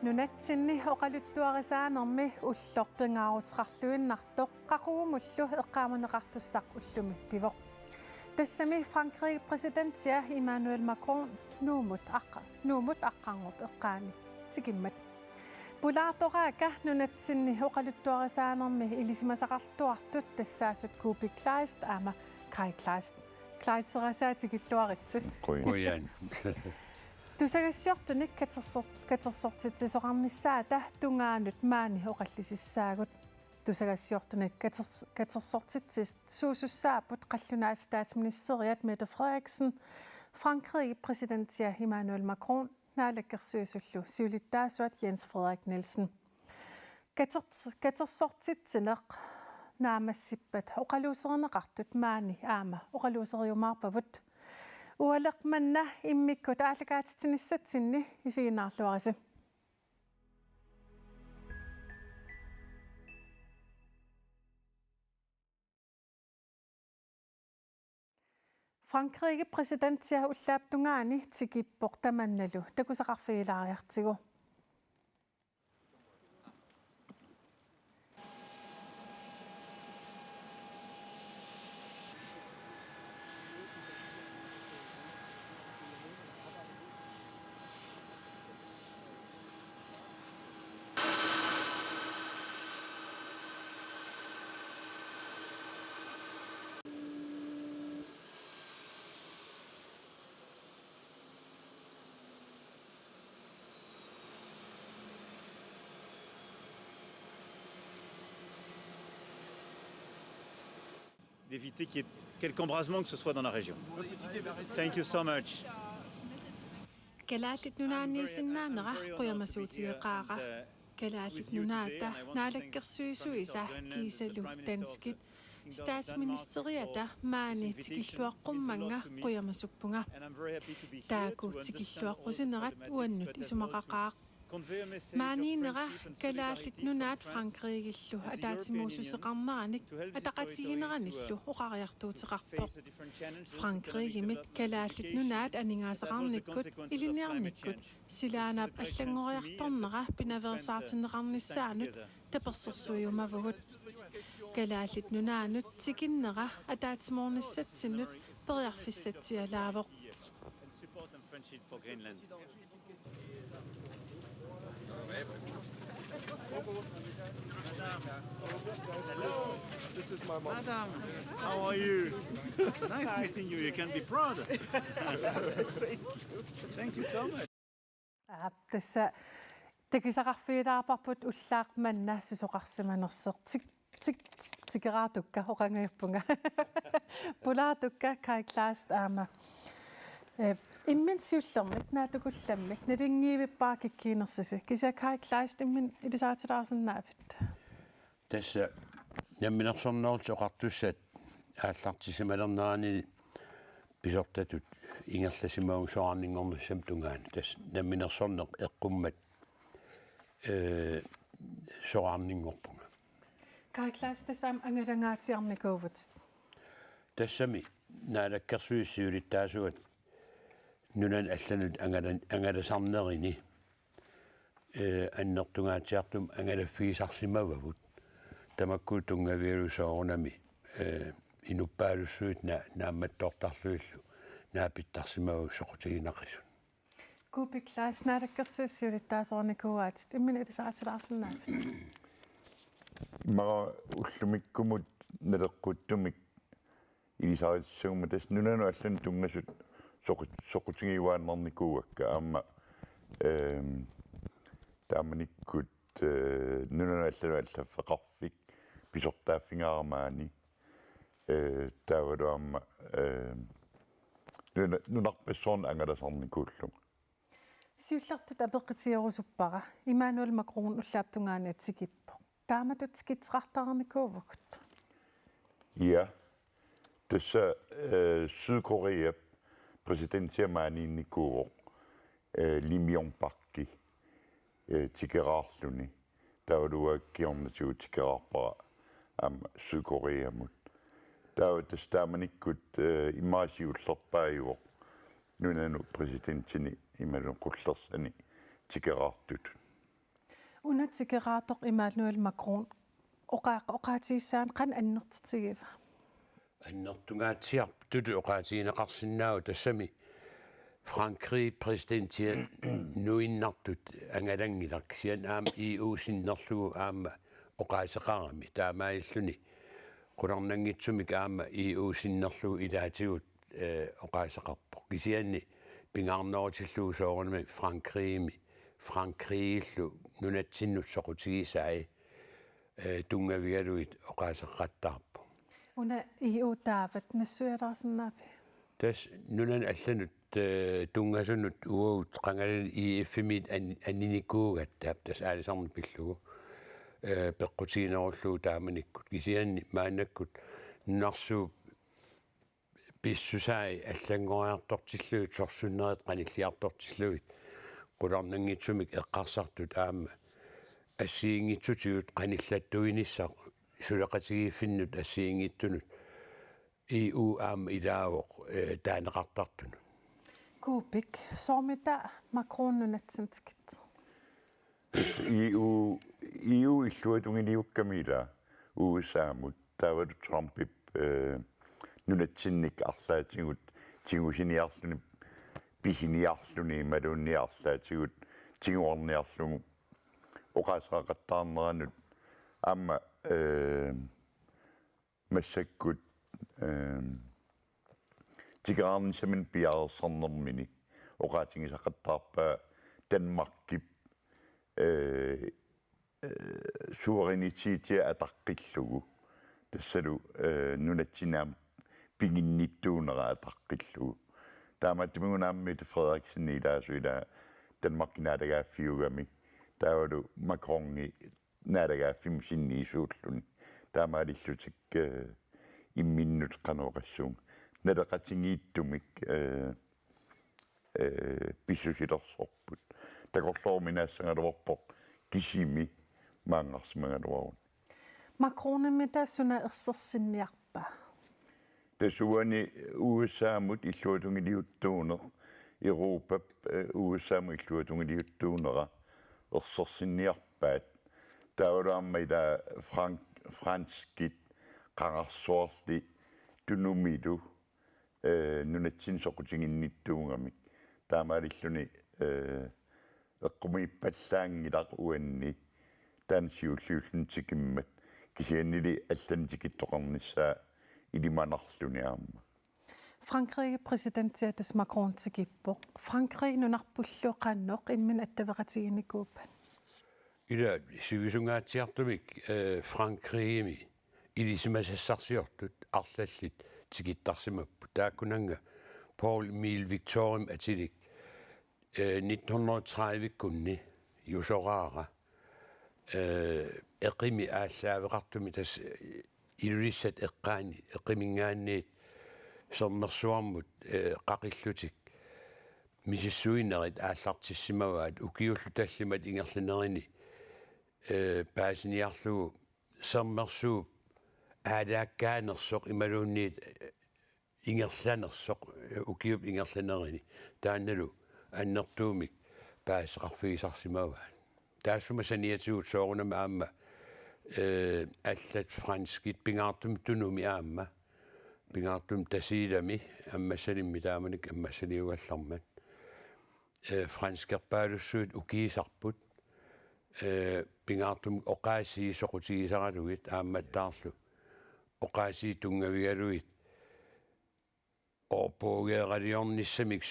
Nunatsinni oqaluttuarisaanarmi ullorpingaaruteqarluinnartoq qaqugumullu eqqaamuneqartussaq ullumi pivoq. Tassami Frankrig presidentia Emmanuel Macron nuumut aqqangup eqqaani tikimmat. Pulaartoraaka nunatsinni oqaluttuarisaanarmi ilisimasaqartuartut tassaasut Kuupik Kleist aama Kai Kleist. Kleisterasaatigiluaritsi. Qoyan. Tusagassiortunik katersortitsisoqarnissaata tungaanut maani oqallisissaagut tusagassiortunik katersortitsis suusussaaput qallunaa staatsministeriat Mette Frederiksen Frankrig presidentia Emmanuel Macron naalakkersuisullu siulittaasuat Jens Frederik Nielsen katersortitsineq naamassippat oqaluuserneqartut maani aama oqaluuseriumaarpavut ualeqmanna immikkut aallakaatitsinissatsinni isiinaarluarisi. Frankrig presidentia ullaaptungaani tikippoq tamannalu takusaqarfigilaariartigu. D'éviter qu'il y ait quelque embrasement que ce soit dans la région. Thank you so much. Kalaallit nunaanniisinnaanera quyamasuutigeqaaqa kalaallit nunaata naalakkersuisuisa kiisalu tanskit staatsministeriata maani tikilluaqqumanga quyamasupunga taaku tikilluaqqusinerat uannut isumaqaqaaq maaniinera kalaallit nunaat Frankrigillu ataatimuususeqarneranik ataqatigineranillu oqariartuuteqarpoq Frankrigimit kalaallit nunaat aningaasaqarnikkut iliniarnikkut silaanaap аллангориарторнера пинаверсаартинеқарнissaanut таперсерсуйумавгут kalaallit nunaanut tikиnnера атаатимоорниссатсиннут периарфиссатсиалаавоқ. Hello. This is my mom. Madam, how are you? Nice meeting you. You can be proud. Thank you so much. Tässä takisaqarfiilaaparput ullaaqmanna susoqarsimanersertik tikeratukka oqangiuppunga pulaatukka Kai Kleist aama immin siullermik naatukullammik nalingiivippaa kikkiinersisi kisa Kai Kleist immin ilisaatilaarsinnaavit Tässä namminersornerut oqartussat aallartisimalernaani pisortatut ingerlasimaunsoarningornussam tungaani tas namminersorneq eqqummat soarningorpunga Kai Kleist tassam angalangaatiarnikuuvut tassami naalakkersuissiulittaasuat nunan allanut angalasarnerini annertungaatiartum angalaffigisarsimavavut tamakkuut tungavirusoorunami inuppaalussuut naammattortarluillu naapittarsimavu soqutiginaqissun Kuupik Kleist naalakkersuissiulittaasoornikuuaat immin ilisaatilaarsinnaavit Mara ullumikkumut naleqquttumik ilisaaritsuguma tas nunanu allan tungasut soqutigiuaannernikuuakka aamma taamanikkut nunanu allanu allaffeqarfik pisortaaffingаарmaani taavaluamma nunarpassoorna angalasarnikuullunga siullartut apeqqitigerusuppara Emmanuel Macron ullaaptungaani tikippoq taamatut skitsrartarnikuuvukut Ja tässä Sydkorea presidentia maaniinnikuuvoq Lim Yong Parki tikeraarluni tauluakkiornasuut tikeraarpara aama Sydkoreamut taavat taamanikkut immaasiullerpaajuoq nunanu presidentini imalun qullersani tikeraartut Unatsikeraatoq Emmanuel Macron oqaatiissaan qan annertitigiva. Annertungaatiarp tutuqaatiinaqarsinnaagu tassami Frankrig præsidentien nuinnartut angalangilak sian aam EU-sinnerlugu aama oqaaseqarami taamailluni qunarnangitsumik aama EU-sinnerlugu ilaatigut oqaaseqarpoq kisianni pingaarnoritillugu soorunami Frankriillu nunatsinnut soqutigisaai tungavigaluit oqaaseqqattaarpo Una EU taavat nassuerarsinnaapi. tas nunan allanut tungasunut uut qangalan IFMit anninikuugattaap tas aalisarni pillugu peqqutiinerullugu taamanikkut kisianni maanakkut narsu pissusaai allangoriartortilluit sorsunnerit qanilliartortilluit qularnangitsumik eqqarsartut aama assiingitsutigut qanillattuinissaq suleqatigiiffinnut assiingittunut EU aama ilaawoq taaneqartartunu Kuupik soomita Macron nunatsintikit. EU illuatunginiukkamila USAmut taavadu Trumpip nunatsinnik arlaatigut tingusiniarluni pisiniarluni malunniarlaatigut tinguarniarlugu oqaasaqattaarneranut amma massakkut tigaarnisamin piarersarnermini oqaatingisaqattaarpa Danmarkip suverenitetia ataqqillugu tassalu nunatsinaam pinginnittuunera ataqqillugu taamattumugunaammi Frederiksen ilaasuila Danmark naadagaaffiugami taavalu Macroni naadagaaffim sinniisuulluni taamaalillutik imminnut qanuqassuung naleqatingiittumik pissusilersorput takorloominaassangalavorpoq kisimi maangarsimangaluarun Macronimmi taassuna ersersinniarpa. tasuani USAmut illuatungiliuttuuner Europa USAmut illuatungiliuttuunera ersersinniarpaat taavaluamma ila franskit qangarsuarli tunumilu nunatsin soqutiginnittuungamik taamaalilluni eqqumiippallaangilaq uanni taansiulluulluntikimmat kisiannili allantikittoqarnissaa ilimanarluni aamma Frankrig præsidentiatis Macron tikippoq. Frankrig nunarpullu qaannoq immin attaveqatiginikuupan. ila sivisungaatiartumik Frankriimi ilisimasassarsiortut arlallit tikittarsimappu taakkunanga Paul Emile Victorim atilik 1930 kunni jusoraara eqimi ааllaaveqartumi tas ilulissat eqqaani eqimingaanniit sermersuarmut qaqillutik misissuinerit aallartissимаваат ukiullu tallimat ingerlinerini paasiniarlugu sermersuup aalaakкаанерсоq imaluunniit ingerlanersoq ukiup ingerlanerini taannalu annertuumik paasseqarfigisarsimavaat taassuma saniatigut soorunama aamma allat franskit pingaartum tunumi aamma pingaartum tasiilami ammassalimmi taamanik ammassaliugallarmat franskerpaalussuut ukiisarput pingaartum oqaasii soqutigisaralugit aammattaarlu oqaasii tungavigaluit orpoogeeraliornissamik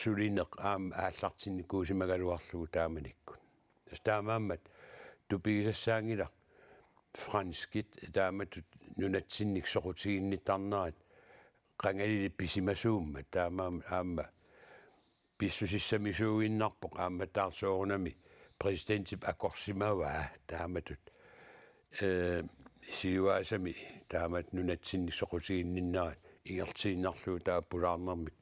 sulineq aama aallartinnikuusimagaluarlugu taamanikkut tas taamaammat tupigisassaangilaq franskit taamatut nunatsinnik soqutiginnittarnerat qangalili pisimasuummat aamma pissusissamisuuginnarpoq aammattaarsoorunami presidentip akorsimavaa taamatut siuaasami taamat nunatsinnik soqutiginninnarat ingertiinnarluu taapulaarnermik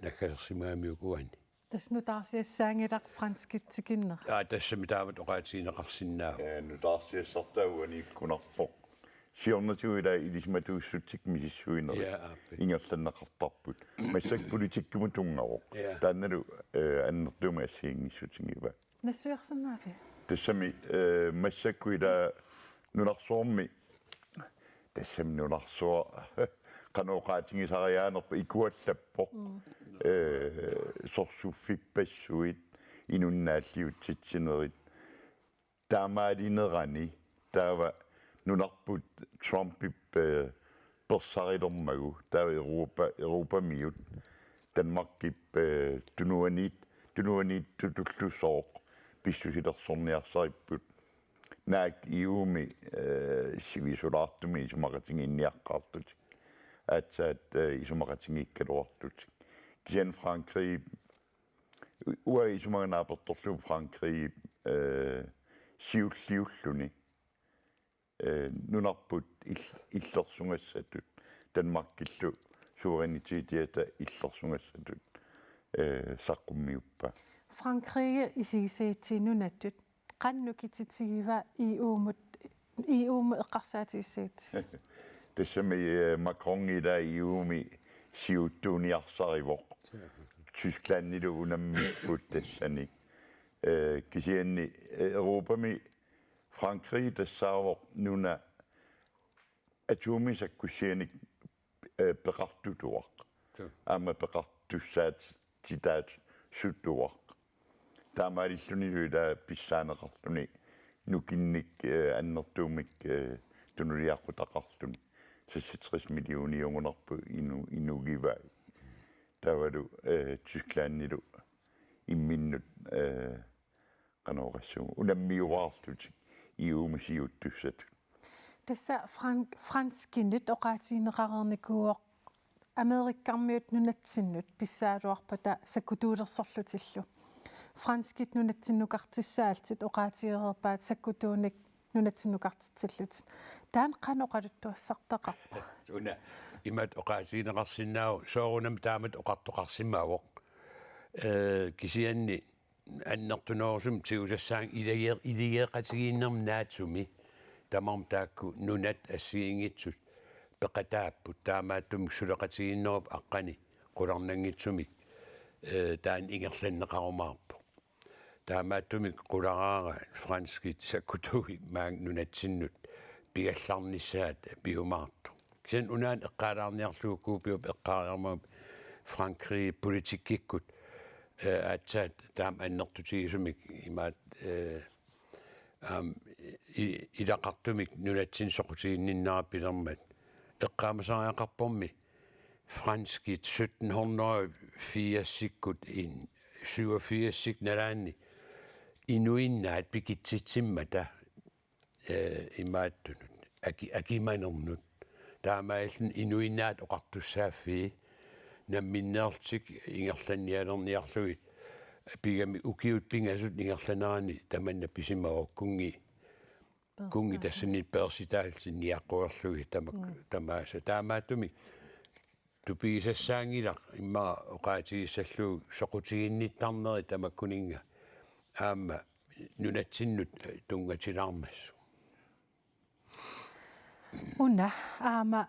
nakkasersimaamiukuani Tasnutaarsiassaangilaq franskittikinner. tassami taamat oqaatiineqarsinnaa nutaarsiassartauani ikkunarpoq siornatiguila ilismatuussuttik misissuineri ingerlanneqartarput massak politikkumu tungaroq taannalu annertuuma assiingissutigiva Nassuersinnaafi. тассами массаккуила нунарсуорми тассами нунарсуа канооqaатингисариаанерпа икуаллаппо сорсуффиппассуит инуннааллиутситсинерит таамаалинерани таава нунарпут Трумпип персарилэрмагу таава Европамиут Danmarkip тунуанит тутуллусооқ писсусилерсорниарсариппут наак иуми сивисулаартуми исумақатингинниаққартут атсаат исумақатингиккалуартут кисен Франкrig уа исумаганааперторлу Франкrig сиуллиуллуни нунарпут иллерсунгассатут Danmarkиллу суверенитетиата иллерсунгассатут саққуммиуппа Frankrig isiseitinunatut qannukititigiva iumu eqqarsaatiisseet тассами макронгила иуми сиуттуниарсаривоқ Тysklannилу унаммиппут тассани кисианни Европами Frankrig тассаавоқ нуна атуумисаккуссианик пеқартутуақ аама пеқартуссаат титаат суттуақ таамаалиллунилуила писсаанеқарлуни нукинник аннертуумик тунулиаққутақарлуни 60 миллиони юнгунарпу инугиваа тавалу Тysklannилу имминнут канаорассуу унаммиуваарлут иумисиуттуссат тасса франскинит оqaatiинеqarerникууоq америккармиут нунатсиннут писсаалуарпата саккутуулерсорлутиллу франскит нунатсиннукартиссаалтит оqaatiерерпаат саккутууник нунатсиннукартитсиллут таан каноqaluттуассартақарпа уна имат оqaatiинеqarsinnaagu соорунам таамат оqartoqarsimaavoq кисианни аннертунерусум тиусассаан илиеқатигииннерм наатсуми тамарм таакку нунат ассиингитсут пеқатааппут таамааттум сулеқатигииннеруп аққани қуларнангитсумик таан ингерланнеқарумаарпу таамааттумик қулараара франскит саккутуги маан нунатсиннут пигалларниссаат пиумаарту кисен унаан эққалаарниарлууккуупиуп эққаариармаа Frankrig политиккиккут атсаат таам аннертутигисумик имаат илақартумик нунатсин соқутигинниннараппилермат эққаамасариақарпорми франскит 1784-сиккут ин 87-сик налаанни инуиннаат пикитситсиммата имааттунут акиманернут таамааллун инуиннаат оқартуссааффи намминнеертик ингерланниалерниарлугит пигами укиут пингасут ингерланерани таманна писимао кунги тассанит перситаалтин ниаққуерлуги тамааса таамааттуми тупигисассаангилақ имма оqaатигиссаллуу соқутигинниттарнери тамаккунинга аама нунатсиннут тунгатилаармассу уна аама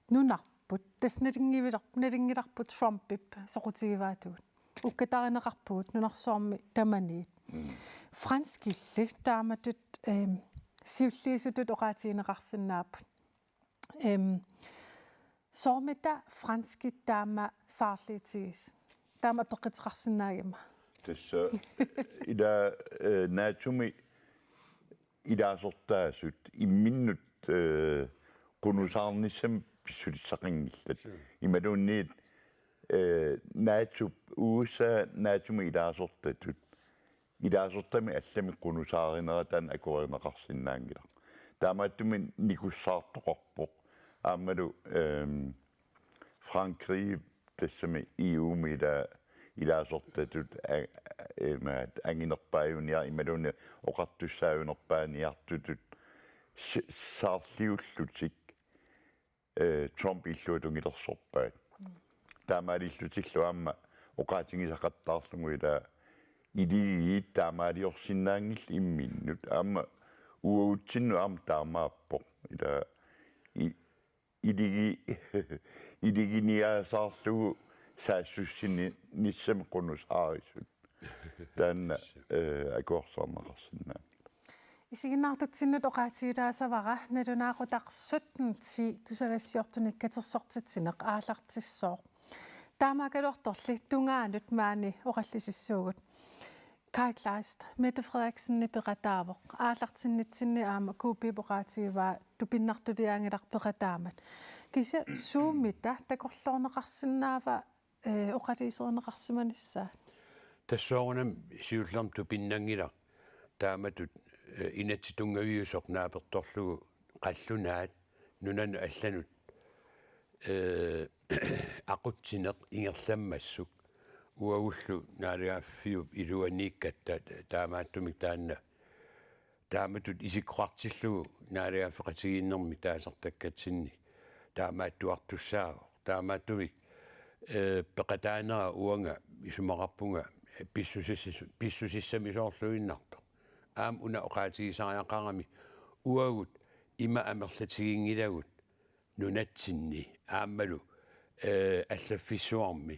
нунарпут таснатингивиларпут Трумпип соқутигиваатугут уккатаринеқарпугут нунарсуарми таманиит франскилли тааматут сиуллиисутут оqaатигинеқарсинааппут соормита франскит таама саарлиитигис таама пеқитеқарсинаагима тасса ида наатуми идаасортаасут имминнут qunusаарниссам писсулиссақингиллат ималуунниит наатуп ууса наатуми идаасортатут идаасортами аллами qunusааринера таан акуаринеқарсинаангила таамааттуми никуссаартоқарпоқ аамалу Frankrig тассами иуми илаасортатут маат ангинерпааюниа ималуни оқартуссааюнерпааниартутут саарлиуллутик Trump иллуутунгилерсорпаат таамаалиллутиллу аама оqaатингисақаттаарлугуила илигиит таамаалиорсинаангил имминнут аама уутсинну аама таамааппоқ ила илигиниасаарлугу саассуссини ниссами qunusаарисут таанна акуарсаарнеқарсинаа Isiginnaartutsinnut oqaatiulaasavara nalunaaqutaqsuttnti tusavassiortunik katersortitsineq aallartissooq. Taamakaluortorli tungaanut maani oqallisissuugut. Kai Kleist, Mette Frederiksen peqataavoq aallartinnitsinni aama kuupiipoqaatiivaa tupinnartuliaangilaq peqataamat. Kisa suumita takorlorneqarsinnaava oqaliiserneqarsimanissaa. Tassoornam siullarm tupinnangilaq taamatut inatsitungaviusoq naapertorlugu qallunaat nunanu allanut aqutsineq ingerlammassuk uagullu naaliaffiup iluaniikkatta taamaattumik taanna taamatut isikqartillugu naaliaffeqatigiinnermik taasartakkatinni taamaattuartussaago taamaattumik peqataanera uanga isumaqarpunga pissusissamisoorluinnarto aam una oqaatigisariaqarami uagut ima amerlatigingilagut nunatsinni aammalu allaffissuarmi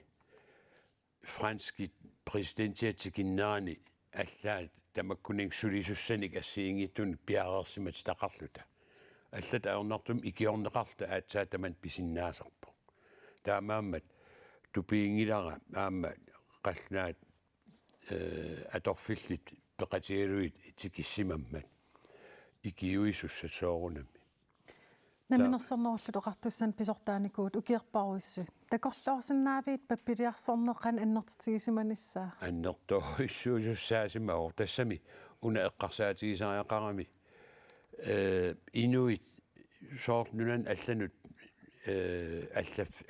franskit presidentiatikinnerani allaat tamakkuning sulisussanik assiingittun piareersimat taqarluta аллат аорнартум икиорнеқарта аатсаатаман писиннаасарпо таамааммат тупиингилара аама қалнаат аторфиллит пеқатигалуит тикиссимаммат икиуисуссасоорунами наминерсорнеруллут оқартуссан писортааникуут укиерпаруиссу такорлоорсиннаавиит паппилиарсорнеқан аннертитигисиманиссаа аннерторуиссуусуссаасимаа тассами уна эққарсаатигисариақарами инуит соорт нунан алланут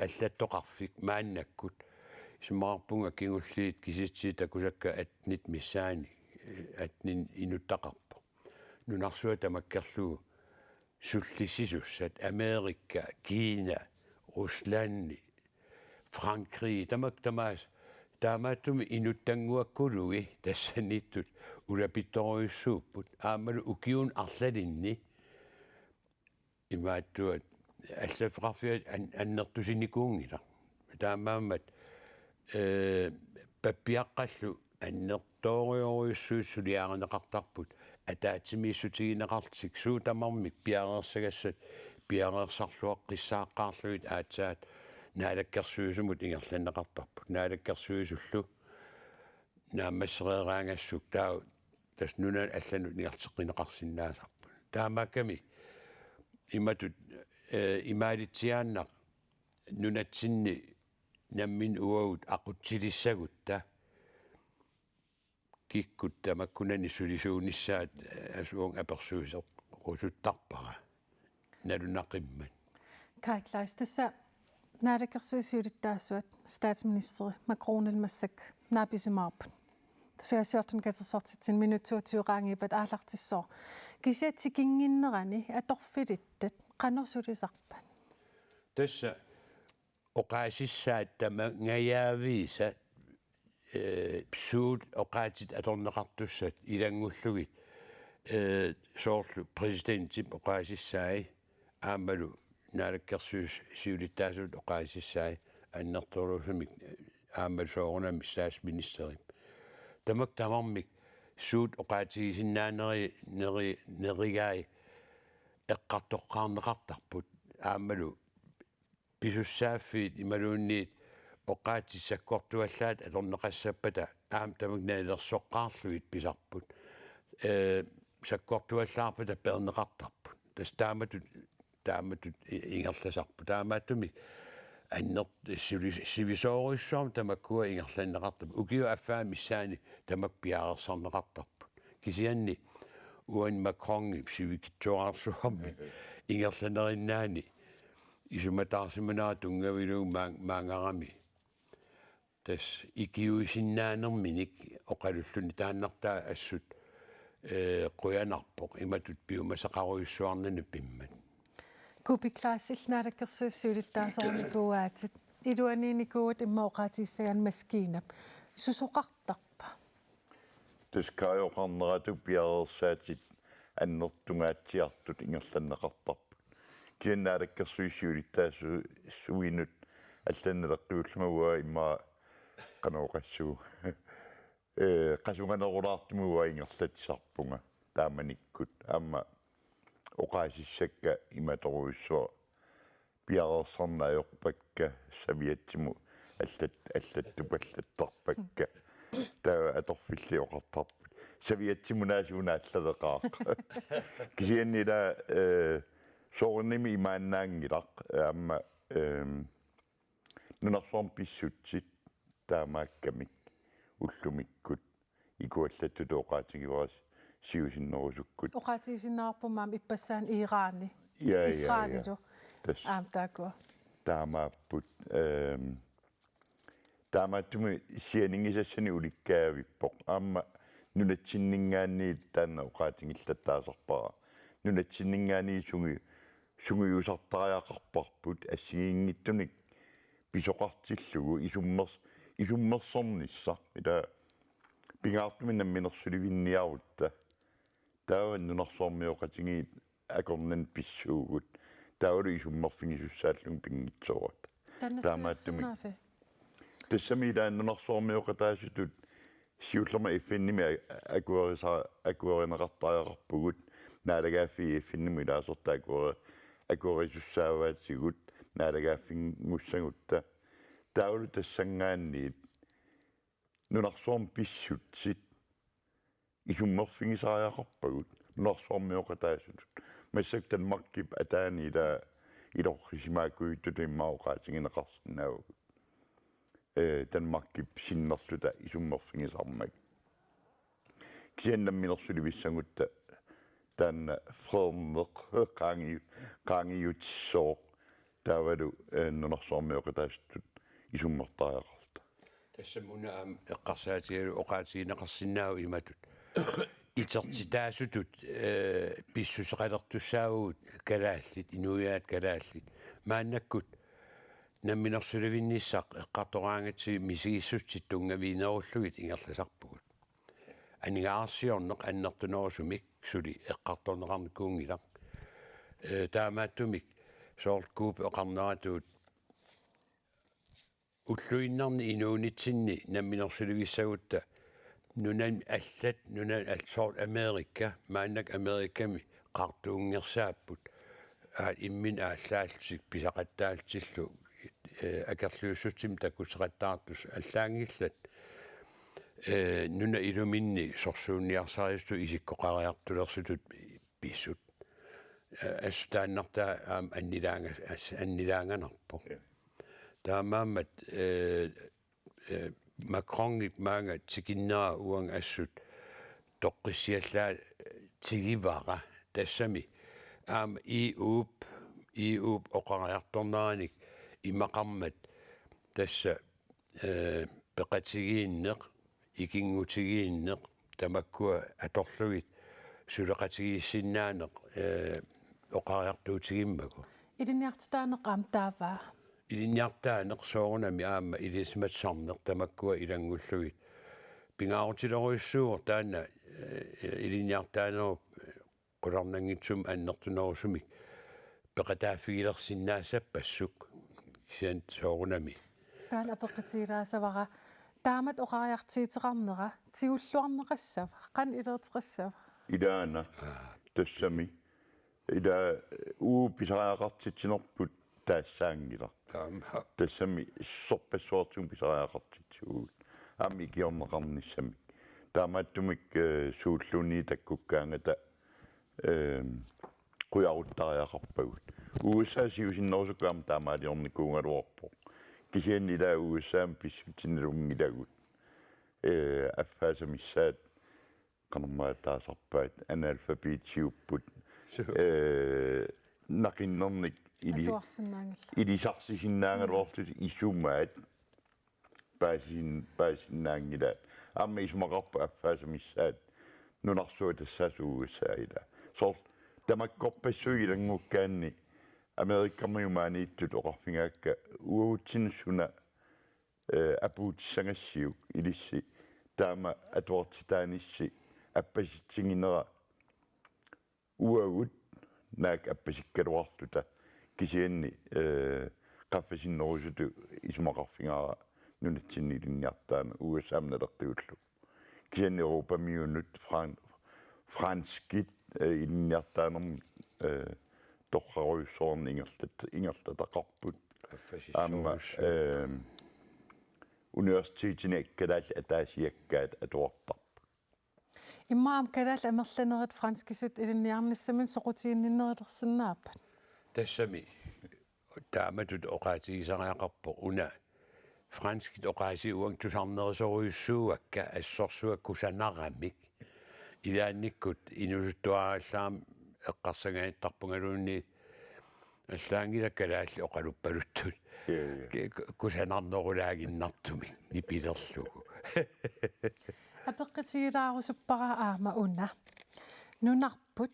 аллаттоқарфик мааннаккут сумаарпунга кингуллиит киситсии такусакка атнит миссаани атнин инуттақарпо нунарсуа тамаккерлугу суллисисуссат Америкка Кина Русланни Франкри тамаас таамааттуми инуттангуаккулуги тассаниттут улапитторуйуссууппут аамалу укиун арлалинни имааттуат аллафеқарфиат аннертусиникуунгила таамааммат паппиаққаллу аннерториоруйуссуussулиаарнеқартарпут атаатимииссутигинеқартик суутамармик пиареерсагассат пиареерсарлуақ қиссааққаарлуит аатсаат наалаккерсуисумут ингерланнеқартарпут наалаккерсуисуллу наамассереераангассук таа тас нуна алланут ингертеққинеқарсиннаасарпу таамаакками иматут имаалитсиааннақ нунатсинни наммин уагут ақутсилиссагутта киккут тамаккунани сулисуунissaат асуун аперсуисеқ русуттарпара налунақиммат Kai Kleist тасса наалаккерсуисиулиттаасуат статсминистери Макронилмассак нааписимаарпут тусаасиортун катерсортитсин минутсуутиуqaangипат аалартиссоо кисиатсикингиннерани аторфилиттат qanорсулисарпат тасса оқаасиссаат тама ngаяависа псуут оқаатит аторнеқартуссат илангуллугит соорлу президентип оқаасиссаи аамалу наалаккерсуус сиулиттаасуут оқаасиссаи аннерторлусумик аамал соорунами статсминистерип тамак тамармик суут оқаатигисиннаанери неригаи эққартоққарнеқартарпут аамалу писуссааффиит ималуунниит оқаатиссаккортуаллаат аторнеқассаппата аам тамак наалерсоққаарлуит писарпут саккортуаллаарпата пернеқартарпут тас тааматут ингерласарпу таамааттуми аннерт сивисооруссуарм тамаккуа ингерланнеқартап укиу аффаа миссаани тамак пиареерсарнеқартарпут кисианни уан макронги сивикитсуарсуарми ингерланериннаани исуматаарсиманаа тунгавилуу маангарами тас икиуисиннаанерминик оқалуллуни тааннартаа ассут қуянарпоқ иматут пиумасақаруйуссуарнани пиммат купиклаассиллаалеккерсуиссуулиттаасорникууаатит илуаниникуут иммаоqaатиссаган маскинап сусоқартарпа таскаайоқарнерату пиареерсаатит аннертунгаатсиартут ингерланнеқартарпут кианнаалаккерсуиссуулиттаасу суинут алланнелеққиуллумауа имма канаоқассуу qasuganerulaartumua ingerlatisarpunga taamanikkut aamma oqaasissakka imatoruissua piarersarnaajorpakka saviatsimu аллаттупаллаттарпакка таа аторфиллиоқартарпут савиатсимунаасуунааллавеқаақ кисианнила соорними имааннаангилақ аама нунарсуарм писсутсит таамааккамик уллумиккут икуаллаттутооqaатигиварас сиусиннерусуккут Oqaatiisinnaarpumaam ippassaan Iraani. Israelilo. Taakua. таамааппут таамааттуми сианинgisассани уликкаавиппоқ аама нунатсиннингаанниит таанна оqaатингиллаттаасарпара нунатсиннингаани сунгиусартариақарпарпут ассигиингиттуник писоқартиллугу исуммерсорнисса ила пингаартуми намминерсуливинниарутта тааван нунарсуармиоқатигиит акорнан писсуугут таавалу исуммерфигисуссааллун пингитсоорат таамааттуми тассамилаан нунарсуармиоқатаасутут сиуллерма иффинними акуаринеқартариақарпугут наалагааффи иффинними лаасорта акуарисуссааваатсигут наалагааффингуссагутта таавалу тассангаанниит нунарсуарм писсутсит исуммерфигисариақарпагут нунарсуармиоқатаасутут массак танмаркип атаани илоррисимаакуиттут иммаоқаатингинеқарсинааву танмаркип синнерлута исуммерфигисармак кисианнамминерсуливиссагутта таанна фрэмвеқ qaangiutissoo таавалу нунарсуармиоқатаасуттут исуммертариақарта тассамуна аам эққарсаатигалу оqaатигинеқарсинаау иматут итертитаасутут писсусеқалертуссаагут калааллит инуяат калааллит мааннаккут намминерсуливинниссақ эққартораангатси мисигиссутсит тунгавиинеруллугит ингерласарпугут анигаарсиорнеқ аннертунерусумик сули эққарторнеқарникуунгилақ таамааттумик сооркууп эқарнератуут уллуиннарни инуунитсинни намминерсуливиссагутта нунан аллат нунан алсоор Америка мааннак Америками qартуунгерсааппут иммин ааллаалтик писақаттаалтиллу акерлуussutsim такусеқаттаартус аллаангиллат нуна илуминни сорсуунниарсариусту исиккоқариартулерсутут писсут астааннартаа аам аннилаанганарпо таамаамат Macron маанга тикиннера уанг ассут тоққиссиаллаа тигивара тассами аам EU оқариарторнераник имақармат тасса пеқатигииннеқ икингутигииннеқ тамаккуа аторлугит сулеқатигииссиннаанеқ оқариартуутигиммаку Идинниартитаанеқаам тааваа илинниартаанеқ соорунами аама илисматсарнеқ тамаккуа илангуллугит пингаарутилеруйссуур таана илинниартаанеруп qulornangitsum annertunerusumik peqataaffigilерсиннаасаппассук кисиан соорунами таан апеққатигилаасавара таамат оқариартиитеқарнера тиуллуарнеқассава қан илертеқассава идаана тассами ида писариақартитсинерпут таассаангила тассами сорпассуартум писариақартитсуут аами киорнеқарниссами таамааттумик сууллуни таккуккаангата quyaruttaariaqarpagut USA siusinnerusukkaam taamaaliornikuungaluarpo kisiannila USAam pissutsinnerungilagut affaasamissaat qanermaataasarpaat analfabetiupput naqinnernik ilisarsisinnaangaluartut issumaat paasinnaangila aamma ismaqarpa affaasamissaat nunarsuut tassaas USA ila sort tamakkorpassuilangukkaanni amerikkammiumaaniittut oqarfingaakka uutsinnussuna apuutissagassiuk ilissi taama atuartitaanissi appasitsinginera uagut naak appasikkaluarluta kisianni qaffasinneriusutu ismaqarfingaara nunatsinnilinniartaana USA-amnalertiullu kien Europa miunut franskit inniartaanum torraruissoorn ingertataqarput aamma universitetine ikkalaal ataasiakkaat atuartar Immaam kadal amerlanerit franskisut ilinniarnissamin soqutiinninnerillersinnaappat. тассами тааматут оқаатигисариақарпо уна франскит оқааси уан тусарнерисоруйуссууакка ассорсуакку санарамик илаанниккут инусуттуараллаам эққарсаганиттарпунгалуунни аллаангилаккалаалли оқалуппалуттут кусанарнерулаагиннартумик нипилерлугу Апеққитигилаарусуппара аама уна. Нунарпут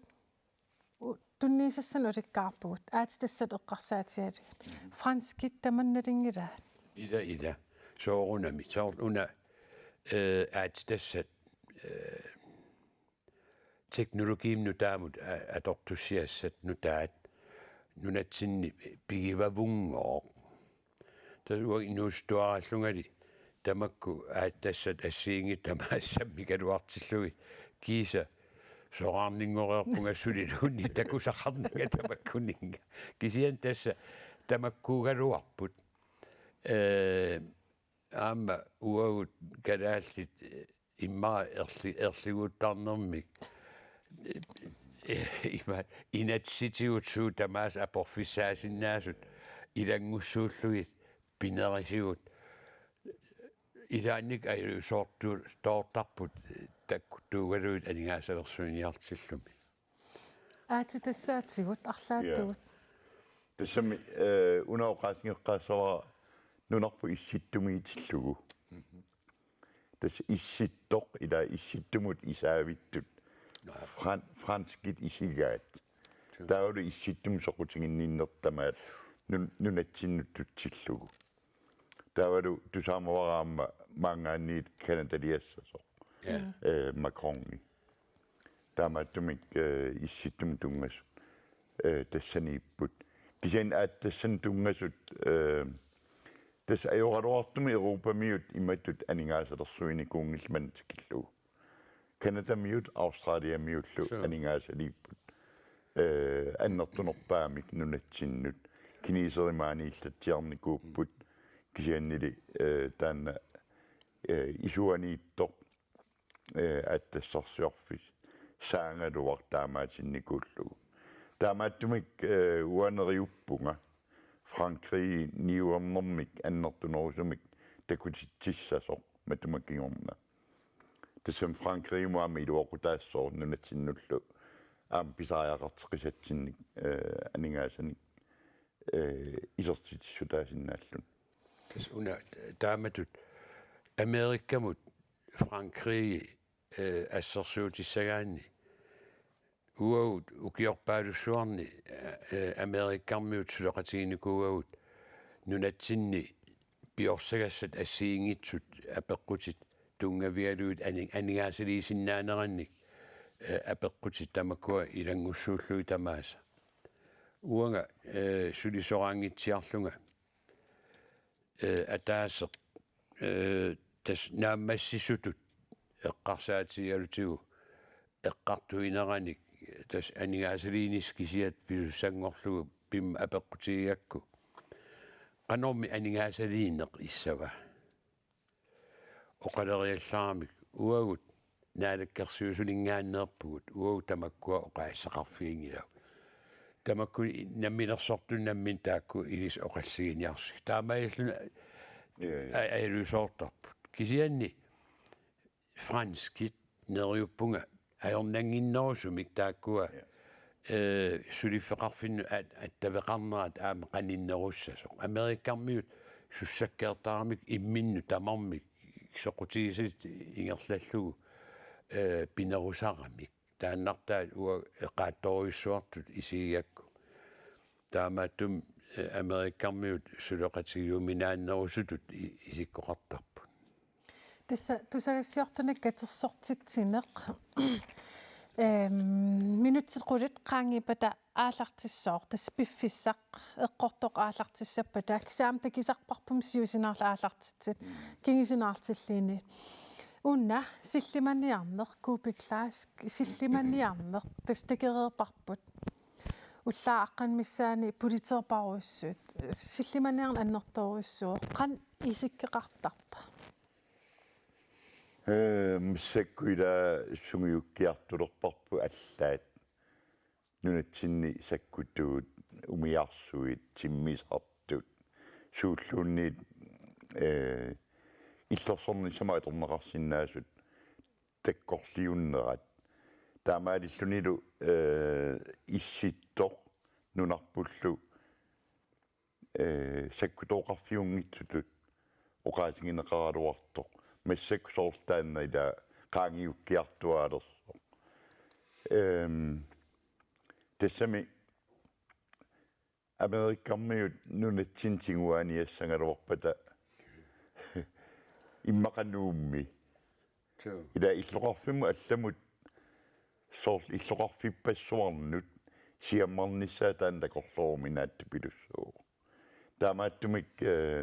тунниисассан уликкаарпугут аатитассат эққарсаатиалигит. Франскит таманналингилаат. ида соорунами соор уна аатитассат teknologiim nutaamut atortussiassat nutaat nunatsinni pigivavungoor tasua inuustuarallungali tamakku aattassat assiingi tamaassammi kaluartillugi kiisa soraarningoreerpungassuliluunni takusaqarnaga tamakkuninga kisian tassa tamakkuugaluarput aamma uagut kalaallit immaa erliguuttarnermik inatsitiutsuu tamaas aporfissaasinnaasut ilangussuullugit pinerisigut ilaannik ayu soortarput takkuttuugaluit aningaasalersuniartillumi Aatitасsaатигут арлааттугут. тассами унаоqaasingеққаассава нунарпу исситтумиитиллугу тас исситтоқ ила исситтумут исаавиттут franskit isigaat таулу исситтум соқутигинниннертамаат нунатсиннуттутсиллугу таавалу тусаамавараама маангаанниит канадалиассасо макронги таамааттумик исситтум тунгасут тассанииппут кисен ааттассан тунгасут тас ajoralortumi Europamiut immattut aningaasalerssuinikungilmantikillugu Kanadamiut Australiamiullu aningaasaliipput аннертунерпаамик нунатсиннут кинисеримаанииллатсиарникууpput кисианнили таанна исуаниитто аттассарсиорфис саангалуар таамаатинникууллугу таамааттумик уанериуппунга Frankrig niuamnermik annertunerusumik takutitsissasor matumаккингорна тассам Frankrig muami iluoqutaassoor nunatsinнуллу аам писариақартеқисатсинник анингаасаник исертитиссутаасиннааллун тас уна тааматут америккамут Frankrig ассерсуутиссагаанни уаут укиорпаалуссуарни америккармиут сулеқатигиникууагут нунатсинни пиорсагассат ассиингитсут апеққутит тунгавиалуут анигаасалиисиннаанеранник апеққутит тамаккуа илангуссууллуи тамааса уанга сулисораангитсиарлунга атаасеқ тас нааммассисутут эққарсаатигалутигу эққартуинераник тас анигаасалиинис кисиат писуссангорлугу пим апеққутигиакку qanорми анигаасалиинеқ иссава оқалериаллаарамик уагут наалаккерсиусулингааннеерпугут уагу тамаккуа оқаассақарфиингилау тамакку намминерсортуннаммин таакку илис оқассигиниарси таамаиллуна аалусоортарпут кисианни франскит нериуппунга ajornanginnerusumik taakkua sulifeqarfinnu attavеqarneraat aama qaninnerussasoq amerikkarmiut sussakkeertaaramik imminnu tamarmik soqutigisit ingerlallugu pinerusaramik taannartaat ua eqaattoruissuartut isigiakku taamaattum amerikkarmiut suleqatigiuminaannerusutut isikkoqartarpu Tässä tusagassiortunak katersortitsineq minutsit qulit qaangipata aallartissoor taspiffissaq eqqortoq aallartissappa taaksaam takisarparpum siusinaarla aallartitsit kingisinaartilliini Unna sillimaniarneq kuupiklaas sillimaniarneq tastakereerparput уллаааққан миссаани политерпаруссуут силlimaniarn аннэрторуссуо qan isиккеқартарпа миссаккуила сунгиуккиартулерпарпу аллаат нунатсинни саккутуут умиарсуит тиммисартут сууллуунниит иллерсорни самааторнеқарсинаасут таккорлиуннерат таамаалиллунилу исситтор нунарпуллу саккутооқарфиунгитсутут оқаатингинеқаралуартоқ массаккусоорлтаанна ила qaangiukkiartualerso тассами америккармиут нунатсинтингуаниассангалуарпата иммақануумми ила иллоқарфиму алламут соорл иллоқарфиппассуарнут сиаммарниссаа таан такорлоорминаатту пилуссуу таамааттумик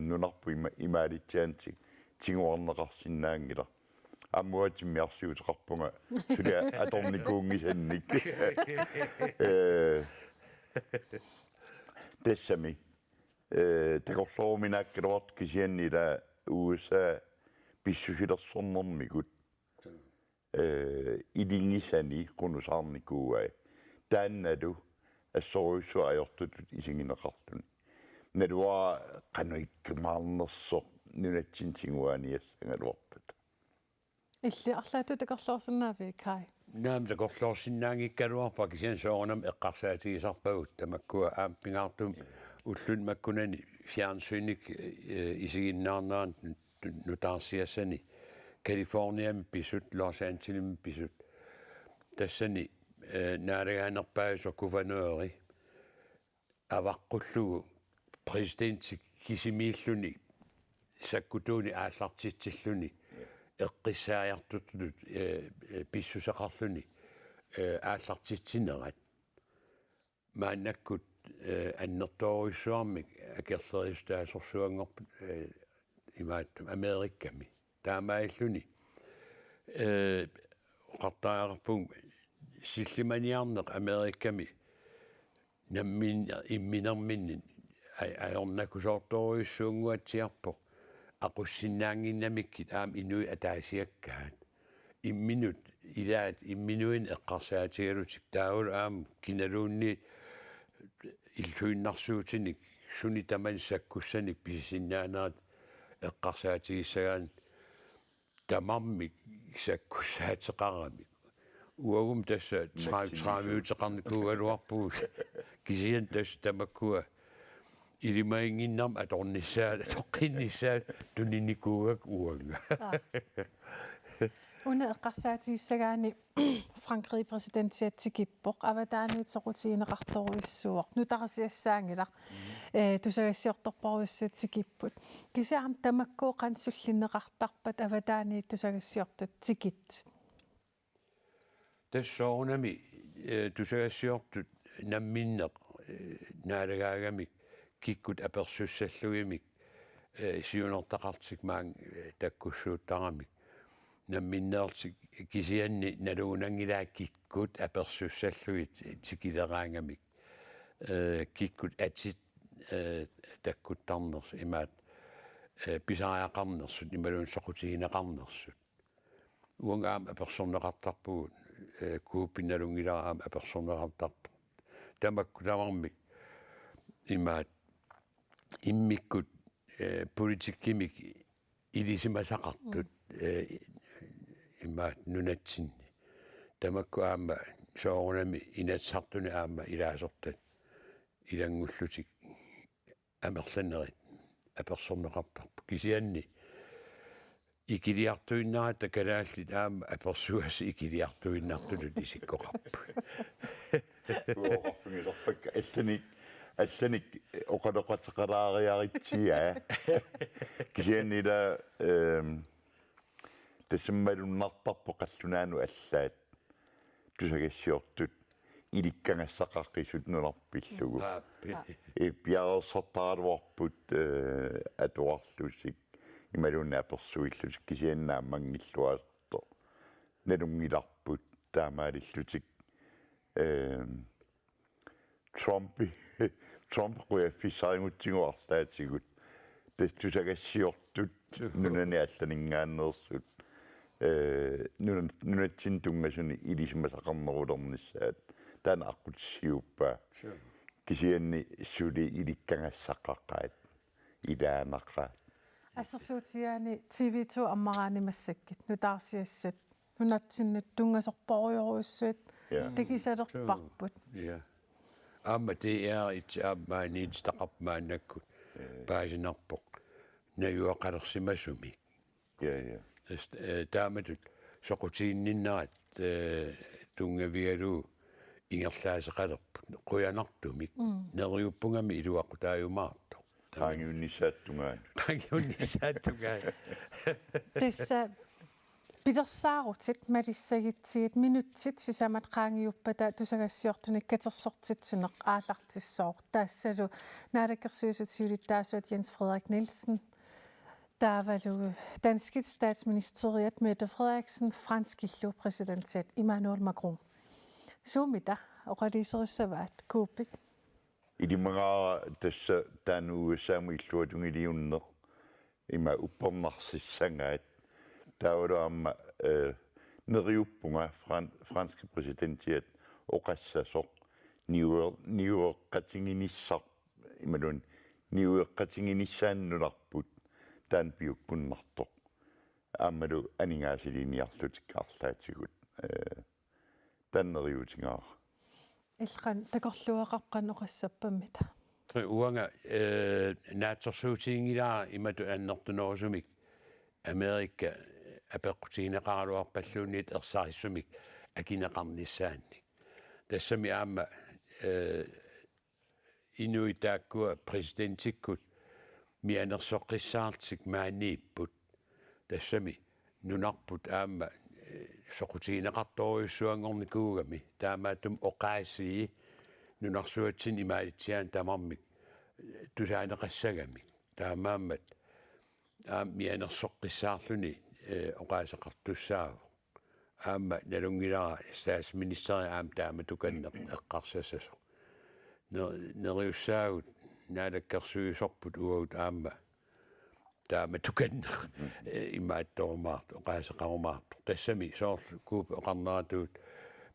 нунарпу имаалитсиантик тингуарнеқарсинаангила аммуатиммиарсиутеқарпунга суля аторникуунгисанник тассами такорлоорминааккалуарт кисианнила USA писсусилерсорнэрмикут илингисани qunusаарникууай таанналу ассоруйссуа аёртутут исигинеқартуни налуа кануиккумаарнерсо нунатсинтингуаниассангалуарпат илли арлаату такорлоорсинаави кай наам такорлоорсинаангиккалуарпа кисиан соорнам эққарсаатигисарпагут тамаккуа аампингаартум уллун маккунани фиарнсуиник исигиннаарнаан нутаарсиассани Калифорниами писут Лос Анджелесми писут тассани наарагаанерпаасо гувернери аваққуллугу президентик кисимииллуни саккутууни ааллартитсиллуни эққиссааяртутут писсусеқарлуни ааллартитсинерат мааннаккут аннерторуйссуармик акерлеристаасорсуангорпут имааттум америкками таамаиллуни qартаарпун силлиманиарнеқ америкками наммин имминерминнин аёрнакусоорторуйссуунгуатсиарпо aqussinnaanginnamikit aam inui ataasiakkaat imminut ilaat imminuin eqqarsaatigalutik taagul aam kinaluunni illuinnarsuutinik suni taman sakkussanik pisisinnaanaat eqqarsaatigissagaan tamarmik sakkussaateqaramik uagum tassa traamiuteqarnikuugaluarpuut kisian tass tamakkua илимаингиннарм аторнissaat тоққиннissaat тунинникуугак уанга уна эққарсаатигиссагаани Франкри президентиатсикиппоқ аватааниитсоқутиинеқарторуиссуоқ нутарасиассаангилар тусагассиорторпаруиссуутсикиппут кисаам тамаккуу қансуллинеқартарпат аватааниит тусагассиортут тикит тассоорнами тусагассиортут намминнеқ наалагаагамик киккут аперсуссаллугимик сиунертақартик маан таккуссууттарамик намминнеэртик кисианни налуунангилаа киккут аперсуссаллугит тикилераангамик киккут атит таккуттарнерс имаат писариақарнерсут ималуун соқутигинеқарнерсут уангаам аперсорнеқартарпугут кууппинналунгилараам аперсорнеқартарпу тамакку тамармик имаат иммиккут политиккимик илисимасақартут имаат нунатсинни тамакку аама соорунами инатсартуни аама илаасортат илангуллутик амерланерит аперсорнеқартарпу кисианни икилиартуиннаата калааллит аама аперсуаси икилиартуиннаартулут исиккоқарпу уоқарфунгилерпакка алланик оқалоқатеқалаариаритсиа кисианнила тассаммалуннартарпо қаллунаану аллаат тусагассиортут иликкангассақаққисут нунарпиллугу пиарерсартаалуарпут атуарлусик ималуунаа персуиллусик кисианнааммангиллуа nalungilarput taamaalillutik Trump quyaffissariнгутсигуарлаатигут тассусагассиортут нунани алланингаааннерсут нунатсин тунгасуни илисимасақарнерулернissaат таана аққутсиуппаа кисианни сули иликкангассаққаққаат илаанаққаат ассерсуутиаани TV2 аммараанимассаккит нутаарсиассат нунатсиннут тунгасорпоруйоруссуит текисалерпарпут ja amma det er et ammaaniit taqarmaannakkut paasinarpoq najuaqalersimasumi ja taamatut soqutiinninnarat tungavialu ingerlaaseqalerput quyanartumik neriuppungami iluaqutaayumaarto таангиунниссааттунгаан тасса пилерсаарутит малиссагитсигит минутсит сисамат qaangiuppata тусагассиортуник катерсортитсинеқ аалартиссоор таассалу наалаккерсуисутиулиттаасуат Jens Frederik Nielsen таавалу Danskit statsministeriet Mette Frederiksen franskillu præsidentiet Emmanuel Macron сумита оқалисерissavaat кууппик илимагара тасса таanu USAmu иллуатунгилиуннеқ има уппернарсиссангаат таулаама нериуппунга франски президентиат оқассасоқ ниуэққатингиниссар ималун ниуэққатингиниссааннуларпут таан пиуккуннартоқ аамалу анингаасилиниарлутик арлаатигут таннериутингаа илқан такорлуақарқан оқассаппаммита uanga naatorsuutiingilaa imatu annertunorsumik Amerika apeqqutiineqaraluarpalluunniit ersarissumik akineqarnissaanni tassami aamma inuitaakkua presidentikkut mianersoqqissaartik maaniipput tassami nunarput aamma soqutiineqartoruissuangornikuugami taamaatum oqaasii nunarsuatsin imaalitsiaan tamarmik tusaaneqassagami taamaammat mianersoqqissaarluni oqaasaqartussaavo aamma nalungilara statsministeri aam taamatukanneq eqqarsasaso neriussaagut naalakkersuisorput uagut aamma taamatukanneq imaattorumaart oqaasaqarumaartor tassami soorlu kuup oqarneratuut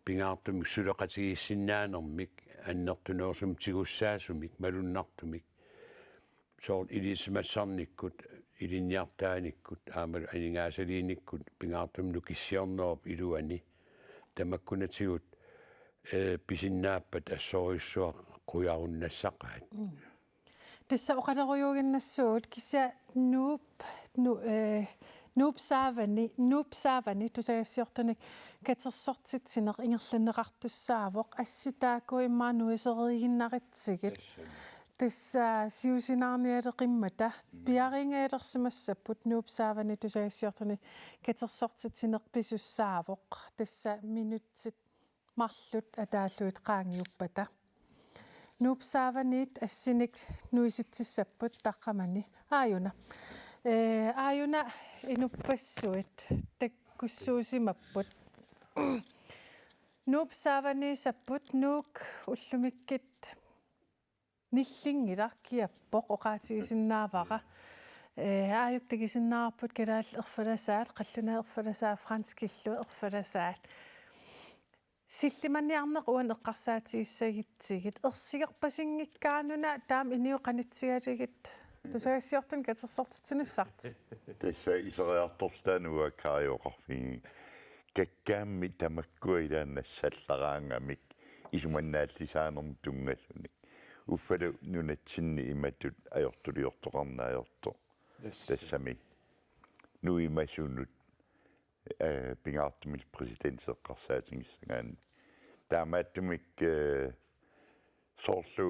pingaartumik suleqatigissinnaanermik annertunersum tigussaasumik malunnartumik soort ilismassarnikkut ilinniartaanikkut aamalu aningaasaliinikkut pingaartum nukissiornerop iluani tamakkunatigut pisinnaappat assoruissuaq qujarunnassaqaat тасса оқалеруйугиннассуут кися нуупсаавани тусагассиортаник катерсортитсинеқ ингерланеқартуссаавоқ асситаакуиммаануисеригиннаритсигит тасса сиусинаарниалеқиммата пиарингаалерсимассаппут нуупсаавани тусагассиортаник катерсортитсинеқ писуссаавоқ тасса минутсит марлут атааллуит qaangiuppata нуупсааваниит ассиник нуиситсиссаппут таққамани ааюна инуппассуит таккуссуусимаппут нуупсаавани саппут нуук уллумиккит ниллингилар киаппоқ оқаатигисиннаавара ааюк тагисиннаарпут калаал ерфаласаат қаллуна ерфаласаа франскиллу ерфаласаат силлиманниарнеқ уан эққарсаатигиссагитсигит ерсигерпасингиккаануна таам иниоқанитсигалигит тусагассиортун катерсортитсинассарт тасса исериарторстаануа каариоқарфиги каккаамми тамаккуилааннассаллараангамик исуманнааллисаанерм тунгасуник уффалу нунатсинни иматут аёртулиортоқарнааёрто тассами нуимасунут пингаартумил президентеққарсаатингиссагаан таамааттумик соорлу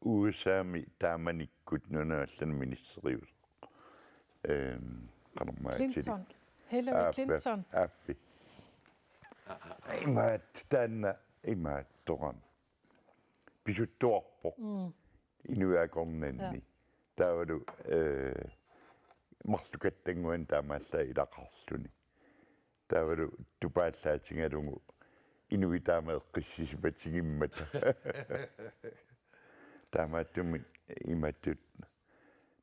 USAми тааманиккут нунааллан министериус Clinton Hillary Clinton аппи имаат таанна имаат торам писуттуарпоқ инуакорнанни таавалу марлукаттангуан таамаалла илақарлуни таавалу тупааллаатингалугу инуитаама эққиссисипатсигиммат таамааттуми иматтут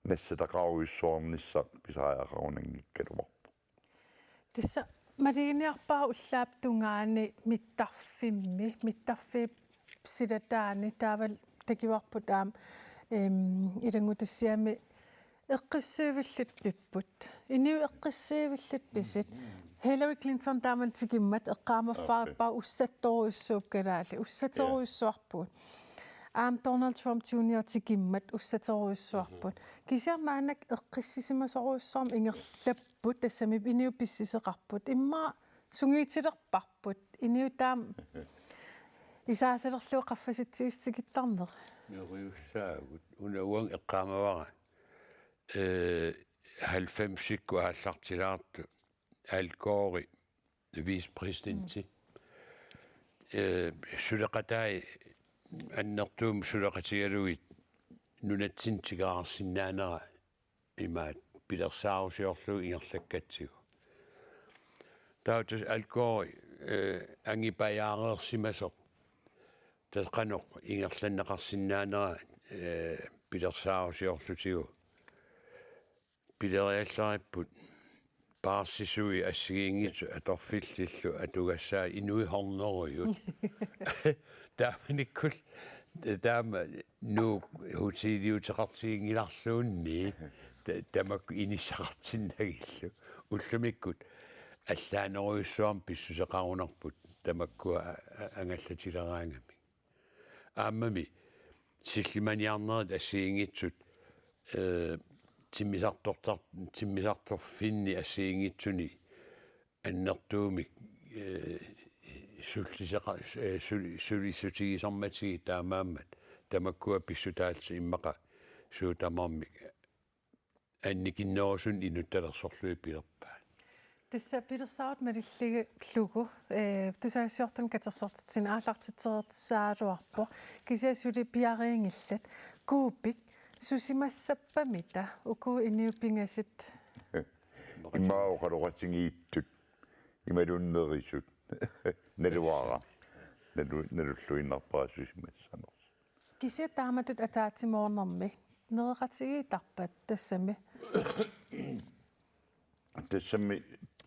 нассатақаруйуссуарниссақ писариақарунангиккалумарпу тисса малигиниарпаа уллаап тунгаани миттарфи силатаани таавал такиварпут аам илангутассиами эққиссуивиллут пиппут иниу эққиссиивиллут писит Hillary Clinton тааман тигиммат эққаамаффаарпаа уссатторуйуссууп калаали уссаторуйуссуарпут аам Donald Trump Jr тигиммат уссаторуйуссуарпут кисиармаанак эққиссисимасоруйуссаарм ингерлаппут тассами иниу писсисеқарпут имма сунгиитилерпарпут иниу таам исаасалерлуу qaffasitsigittarner Юриуссаагут унауан эққаамавара 90-сикку ааллартилаарту Al Gore vicepræsidenti сулеқатай аннертуум сулеқатигалуит нунатсинтигаарсинаанера имаат пилерсаарусиорлу ингерлаккатсигу таутус Al Gore ангипаяареерсимасоқ тасқаноқ ингерланнеқарсинаанера пилерсаарусиорлутигу пилериаллариппут паарсисуи ассигиингиту аторфиллиллу атугассаа инуихорнеруйут тааманиккул таама ну хутилиутеқартигингиларлуунни тамак инисақартиннагиллу уллумиккут аллаанеруйуссуарм писсусеқарунарпут тамаккуа ангаллатилераангами ааммами силлиманиарнерит ассигингитсут тиммисарторфинни ассиингитсуни аннертуумик сулисутигисарматиги таамааммат тамаккуа писсутаалси иммақа суутамармик анникиннерусун инутталерсорлуи пилерпаа тисса пилерсаут малиллиги лугу тусаассиортун катерсортитсин аалартитсеэртсаалуарпо кисиасули пиариингиллат куупик сусимассаппамита уку иниуппингасит имаоқалоқатсигииттут ималуннерисут налуара налуллуиннарпаа сусимассанерс кися тааматут атаатимоорнэрми нереқатигиитарпат тассами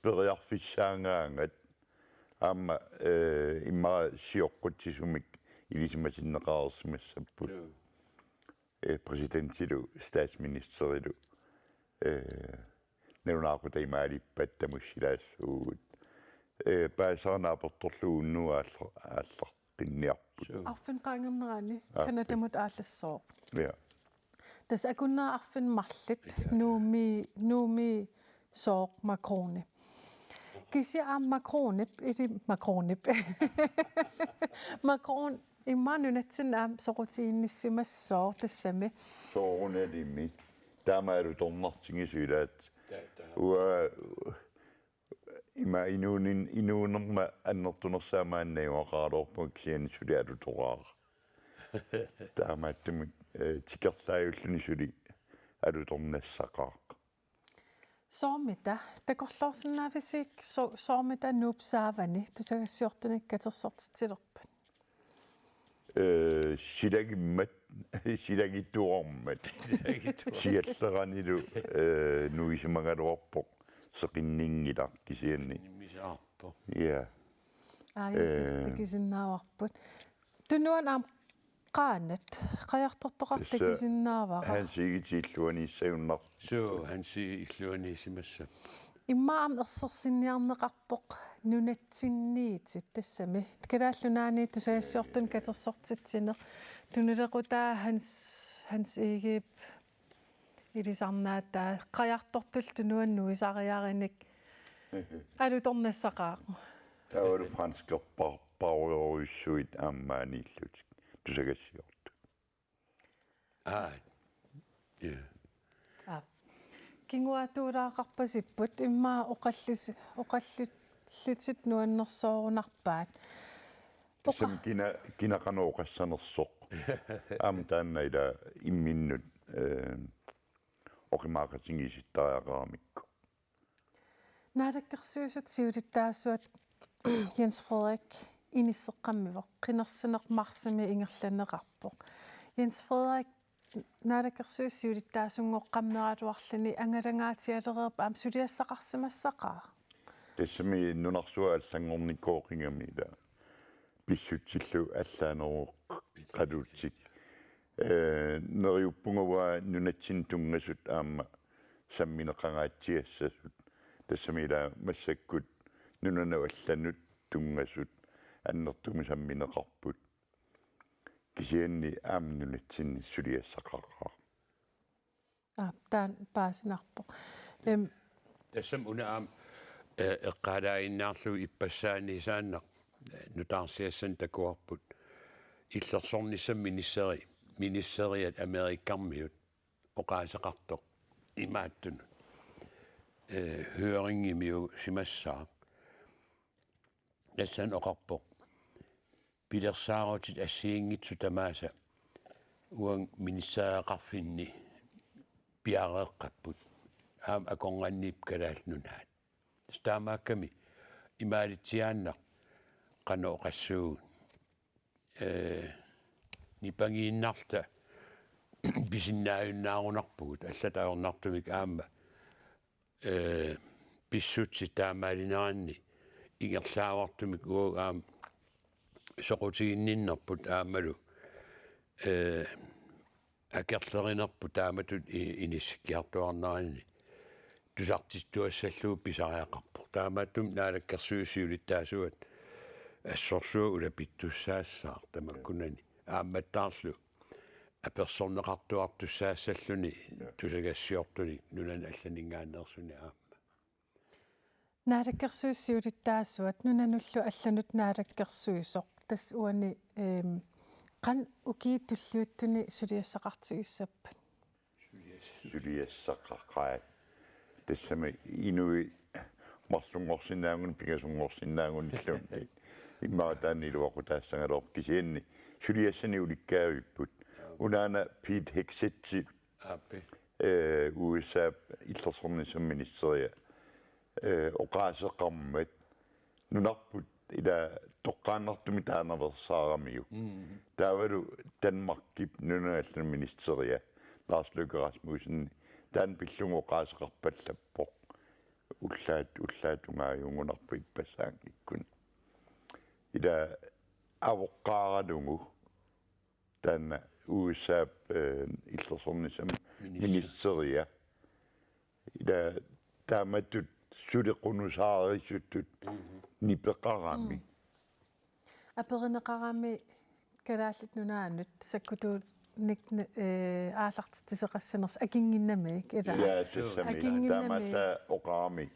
периарфиссаангаангат аама имма сиоққутсисумик илисимасиннеқарерсимассаппут президентилу статсминистерилу нерунаарпута имаалиппат тамуссилаассуугут паасаарнаапорторлууннуа ааллаққинниарпут арфин qaangernerani канатамут ааллассоо я тас акуннаа арфин марлит нууми соо макрони кися ам макронип иди макронип макрон имманунатсин аам сорутиинниссимассоо тассами сооруналими таамаалу торнартигисуилаат уа има инуунерма аннертунерсаамааннаюақаалоорпу кисианисулиалу тораар таамааттуми тикерлааюллуни сули алуторнассақаақ соомита такорлоорсинаафисик соомита нуупсаавани тусагассиортуник катерсортитилерпат силагиммат силагиттуормат сиаллеранилу нуисимагалуарпоқ сеқиннингилар кисианни мисаарпо я такисиннааварпут тунуан аам qaanat qajartortoqartakisinnaawaqa хансигитиллуани иссагуннар суу ханси иллуанисимасса иммаам ерсерсинниарнеқарпоқ нунатсинниитит тассами калааллунаани тусаассиортун катерсортитсинеқ тунулеқутаа ханс игип илисарнаатаа qajartortul tunuannu isariarinik алуторнассақаа таавалу франскерпарпаруйуссуит ааммаанииллутик тусагассиорту я кингуатуулаақарпасиппут иммаа оқаллитит нуаннерсоорунарпаат сам кинақанооқассанерсоқ аам тааннаила имминнут оқимаақатингиситтариақарамикку Naadakkersuusut siulittaasuat Jens Frederik inisseqqammivoq qinnersuneq marsimi ingerlaneqarpoq. Jens Frederik naadakkersuus siulittaasungoqqammeratuarluni angalangaatialereerpa am suliassaqarsimassaqaa. Tassami nunarsua allangornikooqingami ila pissutsillu allaaneruq qaluutsik neriuppungawa nunatsin tungasut aamma sammineqangaatsiassasut tassami ila massakkut nunana allanut tungasut annertumu sammineqarput kisianni aamnunatsinni suliassaqarraa Taan paasinarpoq. Tassam una aam eqqaalaainnаарlu ippassaani saannaq nutaarsiassan takuarput illersornissam ministeriat amerikkarmiut oqaasaqartoq imaattunu høringimiu simassaaq tassan oqarpoq pilersaarutit assiingitsu tamaasa uang ministeriaqarfinni piareeqqapput aam akonganniip kalaallunaat staamaakkami imaalitsiaannaq qano oqassuugut nipangiinnarta pisinnaayunnaarunarpugut allataornartumik aamma pissutsi taamaalinaranni ingerlaavartumik uug aam soqutiginninnerput aammalu akerlerinerput taamatut inissikkiartuarnaranni tusartittuassalluu pisariaqarpoq taamattum naalakkersuusiulittaasuat assorsuu ulapittussaassaaq tamakkunani aammattaarlu apersorneqartuartussaassalluni tusagassiortuni nunan allaningaannersuni aamma Naadakkersuusiulittaasuat nunanullu allanut naadakkersuisoq tas uani qan ukiitulluuttuni suliassaqartigissappat suliassaqaqqaat tassami inui marlungorsinnaangun pigasungorsinnaangun illunni immaataanni luaqutaassangaloq kisianni suliassani ulikkaaviput unaana Pete Hegseth aappi USA illersornissamministeria oqaaseqarmat nunarput ila toqqaannartumi taanaversaaramiu taavalu Danmarkip nunaallan ministeria Lars Løkke Rasmussen taan pillungu oqaaseqarpallappoq ullaatungaajungunarpu ippasaangikkun ila avoqqaaralungu taanna USA illersornissam ministeria ila taamatut sulequnusaarissuttut nipeqarami aperineqarami kalaallit nunaanut sakkutuut nikne aallartitiseqassaners akinginnamik ila ja tassami taamalla oqaami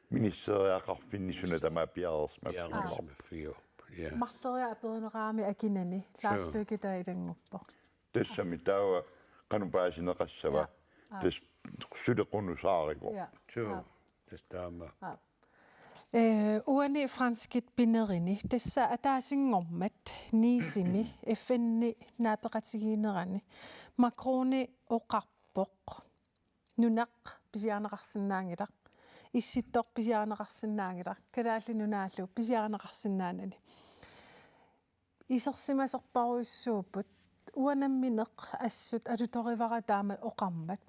ministeriaqarfinnisuna tamaa piarersmaffiu marleria aperineqarami akinani Lars Løkke tailanguppoq tassami taawa qanupaasineqassava tas sulequnusaarivo tastaama uani franskit pinerini tassa ataasingormat niisimi FN naapeqatigiinerani Macroni oqarpoq nunaq pisiarneqarsinnaangilaq issittoq pisiarneqarsinnaangilaq kalaalli nunaallu pisiarneqarsinnaanani isersimaserparuissuuput uanammineq assut alutorivara taama oqarmat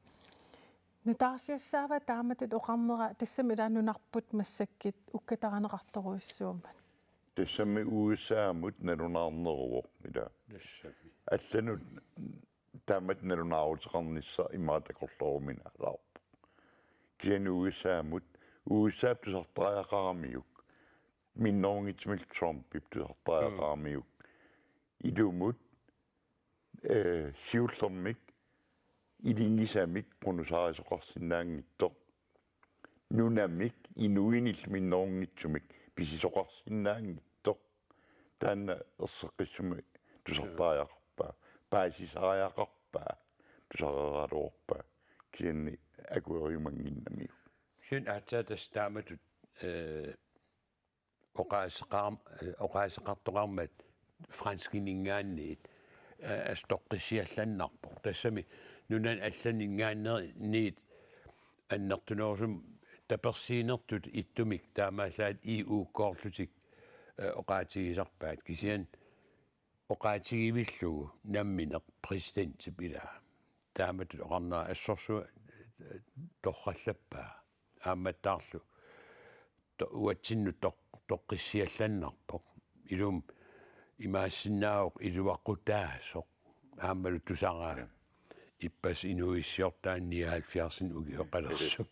nutaarsiassaava taamatut oqarnera tassami ilaannunarput massakkit ukkataranеqartoruissuummat tassami USA-mut nalunаарneruvoq ila алланут таамат налунаарутеқарнisса имаатақорлорумина алаарпу киану USA-мут USA тусартариақарамиук минноонгитсмил Trump тусартариақарамиук идумут сиуллермик илингисамик qunusaarisоqarsinnaangittoq nunamik inuinil minnoorngitsumik pisisоqarsinnaangittoq taanna erseqqissumi tusartaajaqarpaa paasisariaqarpaa tusareraluorpaa kianni akueriumanginnamiu sin aatsatas taamatut oqaaseqartoqarmat franskiningaanniit astoqqisiallannarpoq tassami nunan allaningaanniit annertunorsum таперсиинертут иттумик таамаасаат EU-корлутик оqaатигисарпаат кисиан оqaатигивиллугу намминеқ президентип илаа тааматут оqarnaa ассорсуа торраллаппаа ааматтаарлу уатсинну тоққиссиалланнарпоқ илум имаассиннаавоқ илуаққутаасоқ аамалу тусараа иппас инуиссиортаанниаалфиарсин угиоқалерсу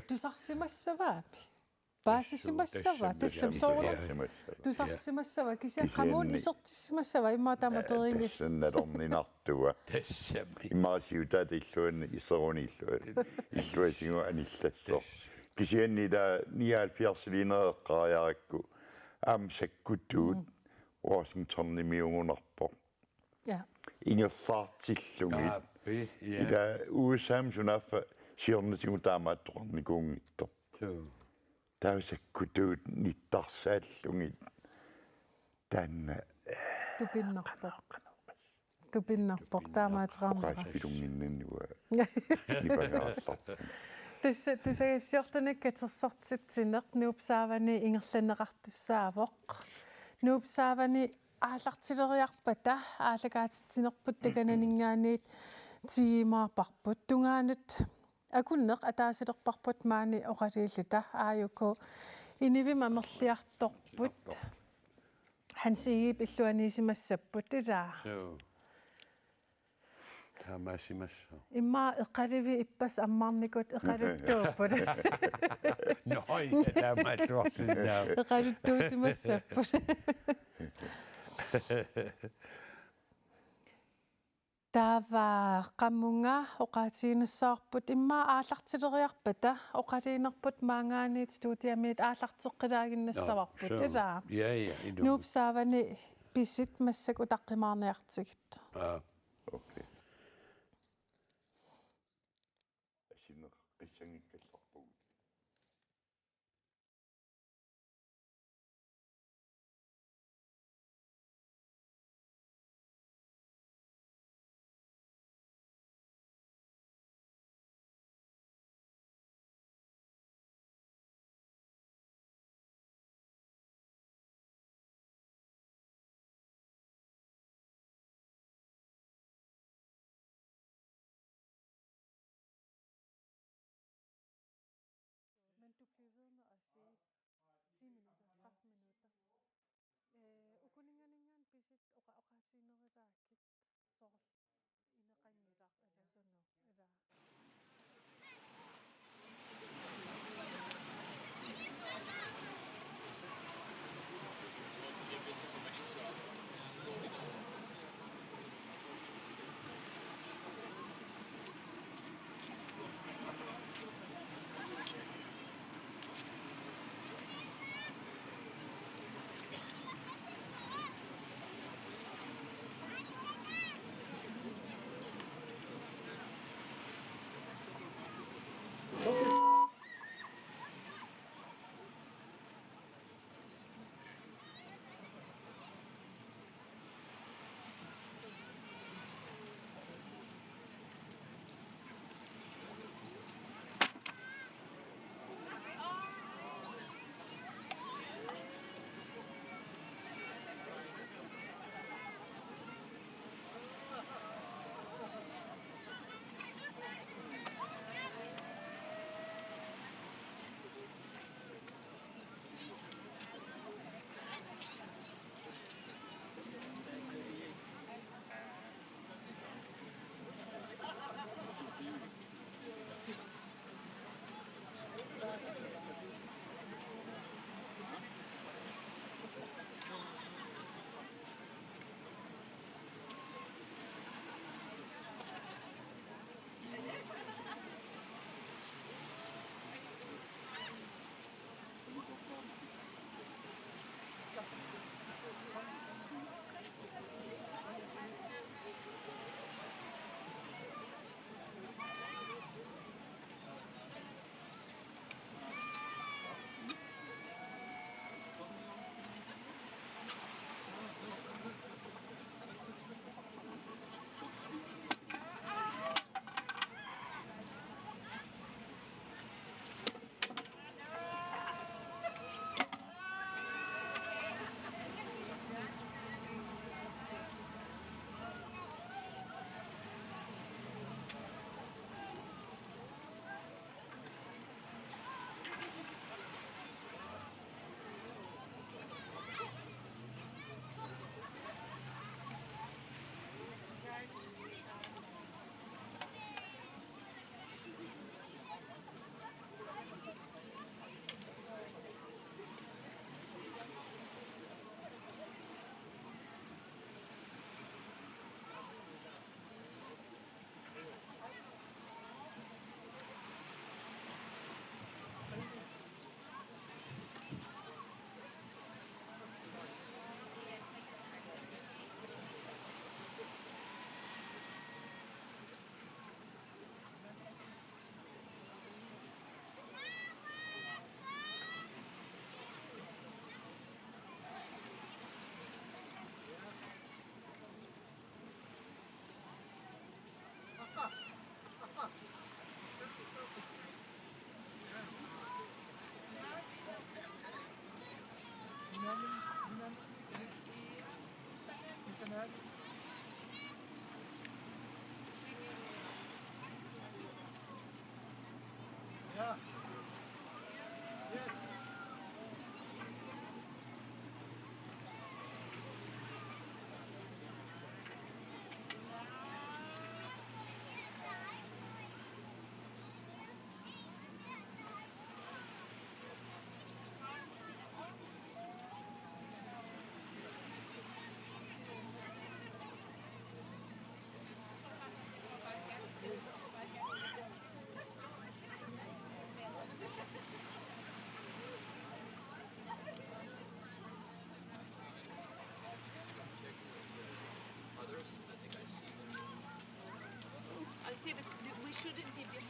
тусарсимассаваапи паасисимассава тассам соола тусарсимассава кися камун исертиссимассава имма таама перими тассанналорнинартуа тассами имаасиутаат иллуан исеруниллуа иллуасигу аниллассоо кисианнида 79-линеэққариаракку аам саккутуут Washington-ними ja ингерфаартиллугит ила USAм сунаффа сиорнатигу таамааттоқарникуунгитто таусаккутуут ниттарсааллугит таанна тупиннарпоқ таамаатераарнера qaaspilunginnannuа нипагааллар тусагиссиортанак катерсортитсинеқ нуупсаавани ингерланеқартуссаавоқ нуупсаавани аалартилериарпата аалагаатитсинерпут такананингаанит тигимаарпарпут тунгаанут акуннеқ атаасилерпарпут маани оқалииллута ааюко инивим амерлиарторпут хансигип иллуанисимассаппут илаа таамаасимассо имма эққаливи иппас аммаарникут эқалуттууппут ной таамаатуарсинаа эқалуттуусимассаппут тава qammunga oqaatiinassаарput imma ааллартилериарпата оқалиинерпут маангаанит студиамит ааллартеққилаагиннассаварпут илаа я иду нуупсаавани писит массак утаққимаарниартигит окей асинеқ қиссангиккалларпугут I see we shouldn't be